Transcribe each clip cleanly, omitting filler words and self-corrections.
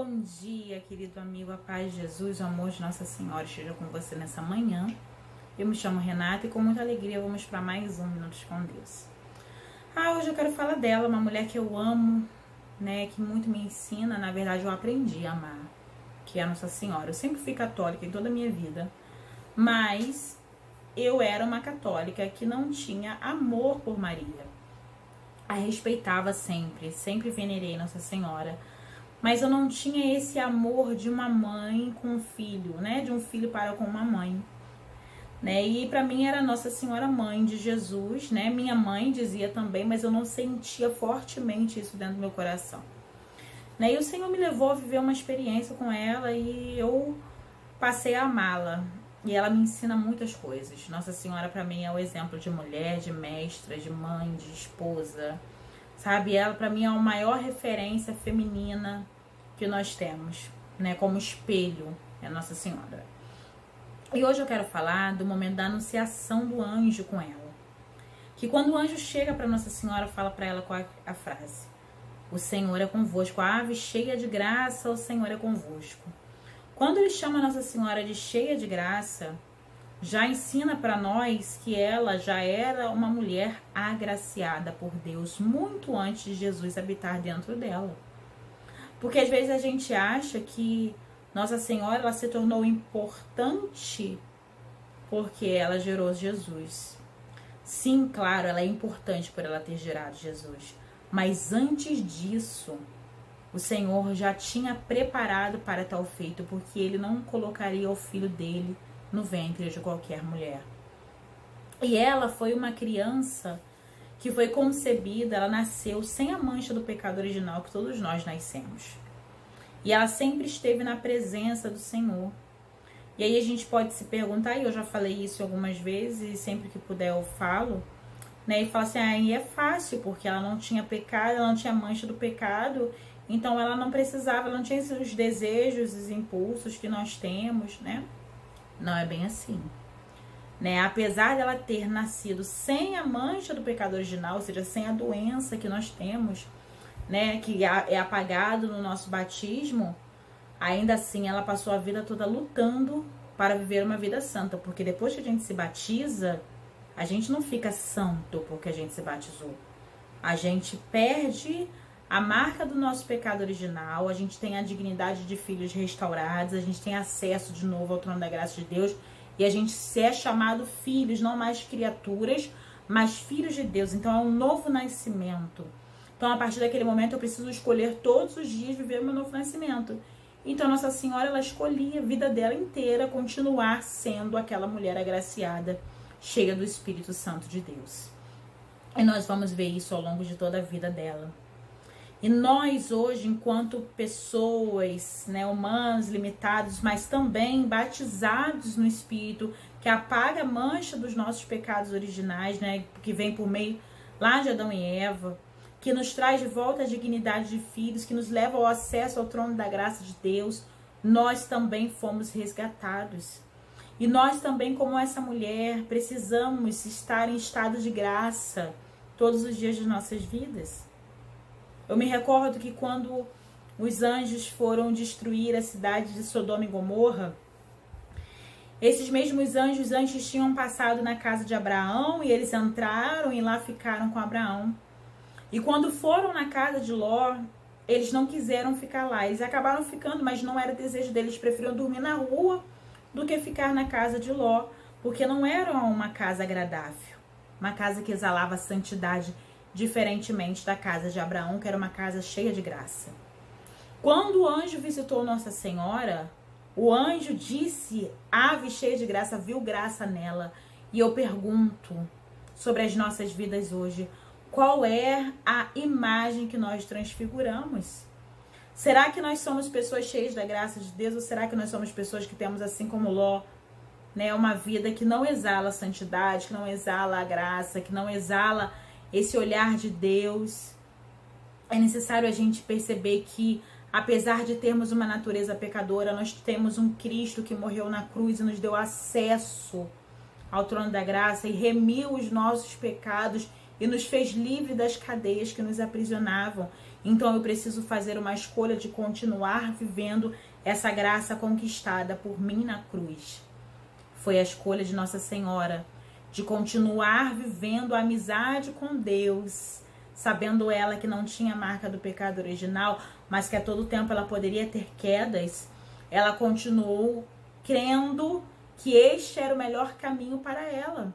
Bom dia, querido amigo, a paz de Jesus, o amor de Nossa Senhora esteja com você nessa manhã. Eu me chamo Renata e com muita alegria vamos para mais um Minutos com Deus. Hoje eu quero falar dela, uma mulher que eu amo, né, que muito me ensina, na verdade eu aprendi a amar, que é a Nossa Senhora. Eu sempre fui católica em toda a minha vida, mas eu era uma católica que não tinha amor por Maria. A respeitava sempre, sempre venerei Nossa Senhora, mas eu não tinha esse amor de uma mãe com um filho, né? De um filho para com uma mãe, né? E para mim era Nossa Senhora Mãe de Jesus, né? Minha mãe dizia também, mas eu não sentia fortemente isso dentro do meu coração, né? E o Senhor me levou a viver uma experiência com ela e eu passei a amá-la. E ela me ensina muitas coisas. Nossa Senhora para mim é o exemplo de mulher, de mestra, de mãe, de esposa, sabe? Ela para mim é a maior referência feminina que nós temos, né? Como espelho, é Nossa Senhora. E hoje eu quero falar do momento da anunciação do anjo com ela. Que quando o anjo chega para Nossa Senhora, fala para ela qual é a frase: o Senhor é convosco, a ave cheia de graça, o Senhor é convosco. Quando ele chama Nossa Senhora de cheia de graça, já ensina para nós que ela já era uma mulher agraciada por Deus muito antes de Jesus habitar dentro dela. Porque às vezes a gente acha que Nossa Senhora ela se tornou importante porque ela gerou Jesus. Sim, claro, ela é importante por ela ter gerado Jesus. Mas antes disso, o Senhor já tinha preparado para tal feito, porque ele não colocaria o filho dele no ventre de qualquer mulher. E ela foi uma criança que foi concebida, ela nasceu sem a mancha do pecado original que todos nós nascemos. E ela sempre esteve na presença do Senhor. E aí a gente pode se perguntar, e eu já falei isso algumas vezes, e sempre que puder eu falo, né? E fala assim, aí é fácil, porque ela não tinha pecado, ela não tinha mancha do pecado, então ela não precisava, ela não tinha os desejos, os impulsos que nós temos, né? Não é bem assim, né? Apesar dela ter nascido sem a mancha do pecado original, ou seja, sem a doença que nós temos, né, que é apagado no nosso batismo, ainda assim ela passou a vida toda lutando para viver uma vida santa, porque depois que a gente se batiza, a gente não fica santo porque a gente se batizou. A gente perde a marca do nosso pecado original, a gente tem a dignidade de filhos restaurados, a gente tem acesso de novo ao trono da graça de Deus, e a gente é chamado filhos, não mais criaturas, mas filhos de Deus. Então é um novo nascimento. Então a partir daquele momento eu preciso escolher todos os dias viver o meu novo nascimento. Então Nossa Senhora, ela escolhia a vida dela inteira continuar sendo aquela mulher agraciada, cheia do Espírito Santo de Deus. E nós vamos ver isso ao longo de toda a vida dela. E nós hoje, enquanto pessoas, né, humanos limitados, mas também batizados no Espírito, que apaga a mancha dos nossos pecados originais, né, que vem por meio lá de Adão e Eva, que nos traz de volta a dignidade de filhos, que nos leva ao acesso ao trono da graça de Deus, nós também fomos resgatados. E nós também, como essa mulher, precisamos estar em estado de graça todos os dias de nossas vidas. Eu me recordo que quando os anjos foram destruir a cidade de Sodoma e Gomorra, esses mesmos anjos antes tinham passado na casa de Abraão e eles entraram e lá ficaram com Abraão. E quando foram na casa de Ló, eles não quiseram ficar lá. Eles acabaram ficando, mas não era desejo deles. Preferiam dormir na rua do que ficar na casa de Ló, porque não era uma casa agradável. Uma casa que exalava santidade, diferentemente da casa de Abraão, que era uma casa cheia de graça. Quando o anjo visitou Nossa Senhora, o anjo disse, ave cheia de graça, viu graça nela. E eu pergunto sobre as nossas vidas hoje, qual é a imagem que nós transfiguramos? Será que nós somos pessoas cheias da graça de Deus ou será que nós somos pessoas que temos, assim como Ló, né, uma vida que não exala a santidade, que não exala a graça, que não exala esse olhar de Deus? É necessário a gente perceber que, apesar de termos uma natureza pecadora, nós temos um Cristo que morreu na cruz e nos deu acesso ao trono da graça e remiu os nossos pecados e nos fez livre das cadeias que nos aprisionavam. Então eu preciso fazer uma escolha de continuar vivendo essa graça conquistada por mim na cruz. Foi a escolha de Nossa Senhora de continuar vivendo a amizade com Deus, sabendo ela que não tinha marca do pecado original, mas que a todo tempo ela poderia ter quedas. Ela continuou crendo que este era o melhor caminho para ela.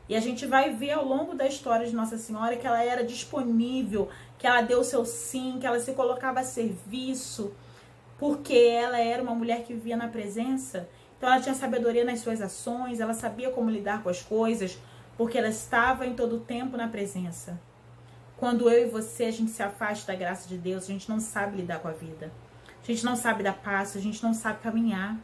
E a gente vai ver ao longo da história de Nossa Senhora que ela era disponível, que ela deu seu sim, que ela se colocava a serviço, porque ela era uma mulher que vivia na presença. Então ela tinha sabedoria nas suas ações, ela sabia como lidar com as coisas, porque ela estava em todo o tempo na presença. Quando eu e você, a gente se afasta da graça de Deus, a gente não sabe lidar com a vida. A gente não sabe dar passo, a gente não sabe caminhar.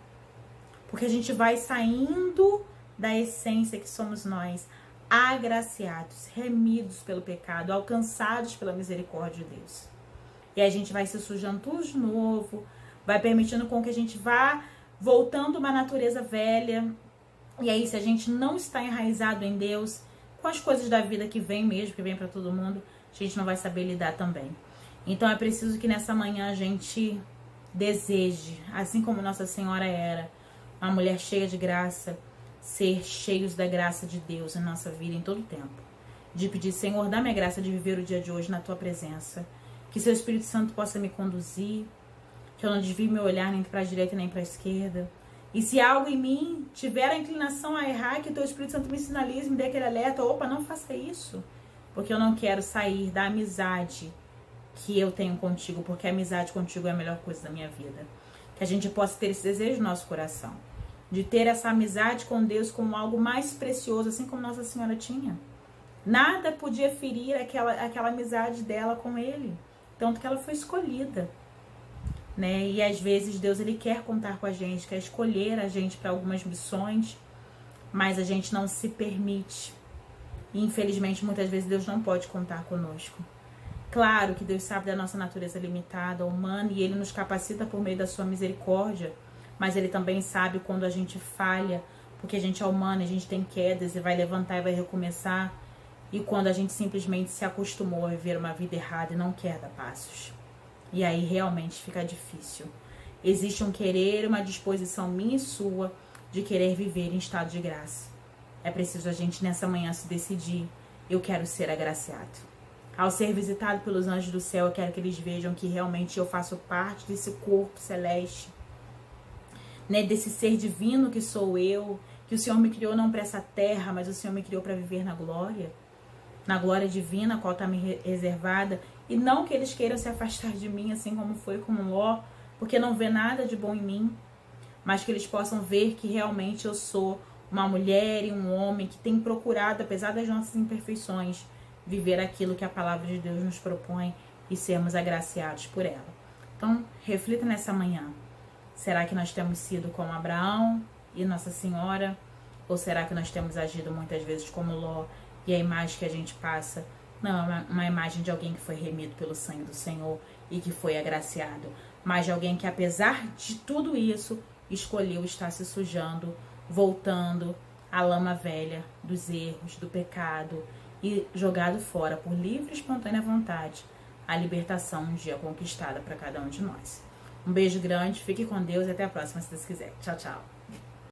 Porque a gente vai saindo da essência que somos nós, agraciados, remidos pelo pecado, alcançados pela misericórdia de Deus. E aí a gente vai se sujando tudo de novo, vai permitindo com que a gente vá voltando uma natureza velha. E aí, se a gente não está enraizado em Deus, com as coisas da vida que vem mesmo, que vem para todo mundo, a gente não vai saber lidar também. Então é preciso que nessa manhã a gente deseje, assim como Nossa Senhora era, uma mulher cheia de graça, ser cheios da graça de Deus em nossa vida em todo o tempo. De pedir, Senhor, dá-me a graça de viver o dia de hoje na Tua presença. Que Seu Espírito Santo possa me conduzir, que eu não desvie meu olhar nem para a direita nem para a esquerda. E se algo em mim tiver a inclinação a errar, que o Teu Espírito Santo me sinalize, me dê aquele alerta. Opa, não faça isso. Porque eu não quero sair da amizade que eu tenho contigo, porque a amizade contigo é a melhor coisa da minha vida. Que a gente possa ter esse desejo no nosso coração, de ter essa amizade com Deus como algo mais precioso, assim como Nossa Senhora tinha. Nada podia ferir aquela amizade dela com Ele, tanto que ela foi escolhida, né? E às vezes Deus ele quer contar com a gente, quer escolher a gente para algumas missões, mas a gente não se permite. E infelizmente muitas vezes Deus não pode contar conosco. Claro que Deus sabe da nossa natureza limitada, humana, e Ele nos capacita por meio da sua misericórdia, mas Ele também sabe quando a gente falha, porque a gente é humano, a gente tem quedas e vai levantar e vai recomeçar, e quando a gente simplesmente se acostumou a viver uma vida errada e não quer dar passos. E aí realmente fica difícil. Existe um querer, uma disposição minha e sua de querer viver em estado de graça. É preciso a gente nessa manhã se decidir, eu quero ser agraciado. Ao ser visitado pelos anjos do céu, eu quero que eles vejam que realmente eu faço parte desse corpo celeste, né, desse ser divino que sou eu, que o Senhor me criou não para essa terra, mas o Senhor me criou para viver na glória divina, a qual está me reservada, e não que eles queiram se afastar de mim, assim como foi com Ló, porque não vê nada de bom em mim, mas que eles possam ver que realmente eu sou uma mulher e um homem que tem procurado, apesar das nossas imperfeições, viver aquilo que a palavra de Deus nos propõe e sermos agraciados por ela. Então, reflita nessa manhã. Será que nós temos sido como Abraão e Nossa Senhora? Ou será que nós temos agido muitas vezes como Ló e a imagem que a gente passa não é uma imagem de alguém que foi remido pelo sangue do Senhor e que foi agraciado, mas de alguém que, apesar de tudo isso, escolheu estar se sujando, voltando à lama velha dos erros, do pecado, e jogado fora por livre e espontânea vontade a libertação um dia conquistada para cada um de nós. Um beijo grande, fique com Deus e até a próxima, se Deus quiser. Tchau, tchau.